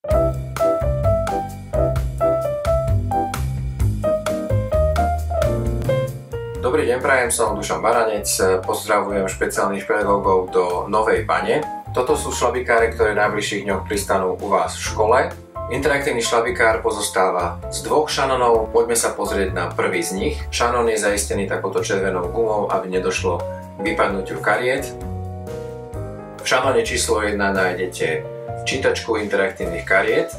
Dobrý deň, prajem, som Dušan Baranec, pozdravujem špeciálnych pedagógov do Novej Bane. Toto sú šlabikáre, ktoré v najbližších dňoch pristanú u vás v škole. Interaktívny šlabikár pozostáva z dvoch šanónov, poďme sa pozrieť na prvý z nich. Šanón je zaistený takouto červenou gumou, aby nedošlo k vypadnutiu kariet. V šanóne číslo 1 nájdete čítačku interaktívnych kariet.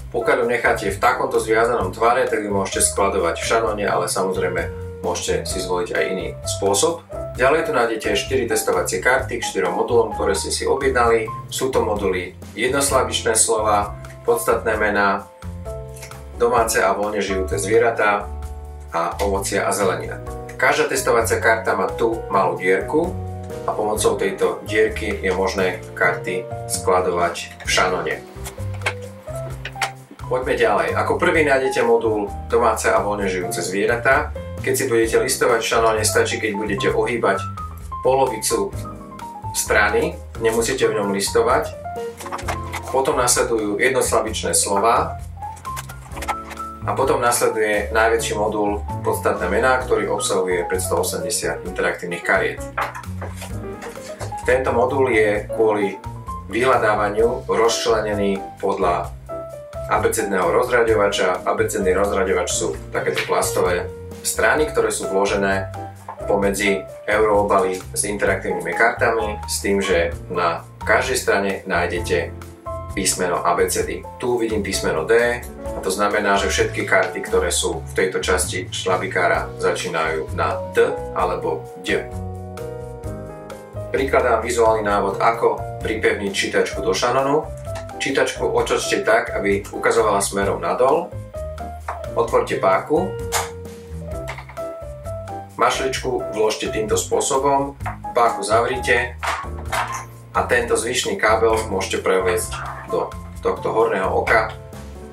Pokiaľ ju necháte v takomto zviazanom tvare, tak ju môžete skladovať v šanóne, ale samozrejme môžete si zvoliť aj iný spôsob. Ďalej tu nájdete 4 testovacie karty k 4 modulom, ktoré ste si objednali. Sú to moduly jednoslabičné slova, podstatné mená, domáce a voľne žijúce zvieratá a ovocia a zelenina. Každá testovacia karta má tú malú dierku a pomocou tejto dierky je možné karty skladovať v šanóne. Poďme ďalej. Ako prvý nájdete modul domáce a voľne žijúce zvieratá. Keď si budete listovať v šanóne, stačí, keď budete ohýbať polovicu strany, nemusíte v ňom listovať. Potom nasledujú jednoslabičné slová a potom nasleduje najväčší modul podstatné mená, ktorý obsahuje 580 interaktívnych kariet. Tento modul je kvôli vyhľadávaniu rozčlenený podľa abecedného rozraďovača. Abecedný rozraďovač sú takéto plastové strany, ktoré sú vložené pomedzi euroobaly s interaktívnymi kartami s tým, že na každej strane nájdete písmeno abecedy. Tu vidím písmeno D a to znamená, že všetky karty, ktoré sú v tejto časti šlabikára, začínajú na D alebo D. Prikladám vizuálny návod, ako pripevniť čítačku do šanónu. Čítačku otočte tak, aby ukazovala smerom nadol. Otvorte páku. Mašličku vložte týmto spôsobom, páku zavrite a tento zvyšný kábel môžete previesť do tohto horného oka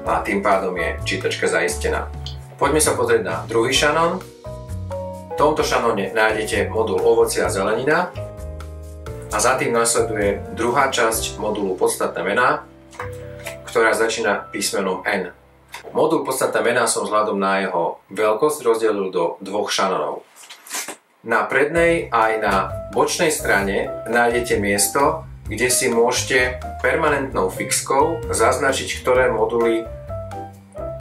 a tým pádom je čítačka zaistená. Poďme sa pozrieť na druhý šanón. V tomto šanóne nájdete modul ovocia a zelenina a za tým nasleduje druhá časť modulu podstatné mená, ktorá začína písmenom N. Modul podstatné mená som vzhľadom na jeho veľkosť rozdelil do dvoch šanónov. Na prednej aj na bočnej strane nájdete miesto, kde si môžete permanentnou fixkou zaznačiť, ktoré moduly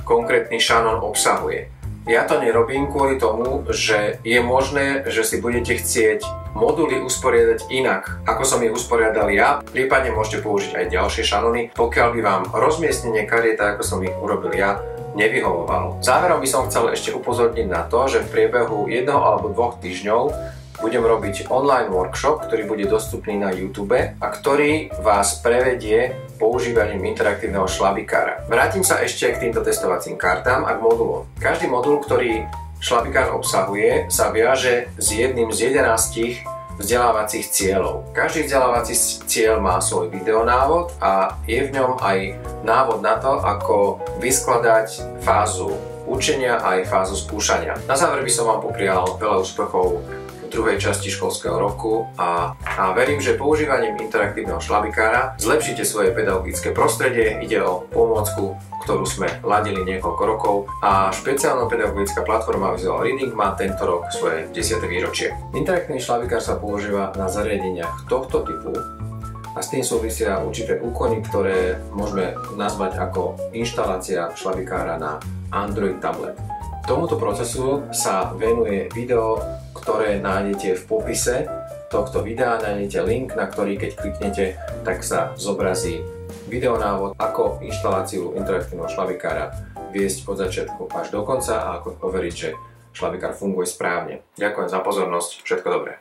konkrétny šanón obsahuje. Ja to nerobím kvôli tomu, že je možné, že si budete chcieť moduly usporiadať inak, ako som ich usporiadal ja. Prípadne môžete použiť aj ďalšie šanóny, pokiaľ by vám rozmiestnenie kariet, ako som ich urobil ja, nevyhovovalo. Záverom by som chcel ešte upozorniť na to, že v priebehu 1 alebo 2 týždňov budem robiť online workshop, ktorý bude dostupný na YouTube a ktorý vás prevedie používaním interaktívneho šlabikára. Vrátim sa ešte k týmto testovacím kartám a k modulom. Každý modul, ktorý šlabikár obsahuje, sa viaže s jedným z 11 vzdelávacích cieľov. Každý vzdelávací cieľ má svoj videonávod a je v ňom aj návod na to, ako vyskladať fázu učenia a aj fázu skúšania. Na záver by som vám poprial veľa úspechov v druhej časti školského roku a verím, že používaním interaktívneho šlabikára zlepšíte svoje pedagogické prostredie. Ide o pomôcku, ktorú sme ladili niekoľko rokov a špeciálna pedagogická platforma Visual Reading má tento rok svoje 10. výročie. Interaktívny šlabikár sa používa na zariadeniach tohto typu a s tým súvisia určité úkony, ktoré môžeme nazvať ako inštalácia šlabikára na Android tablet. Tomuto procesu sa venuje video, ktoré nájdete v popise tohto videa. Nájdete link, na ktorý keď kliknete, tak sa zobrazí videonávod, ako inštaláciu interaktívneho šlabikára viesť od začiatku až do konca a ako overiť, že šlabikár funguje správne. Ďakujem za pozornosť, všetko dobré.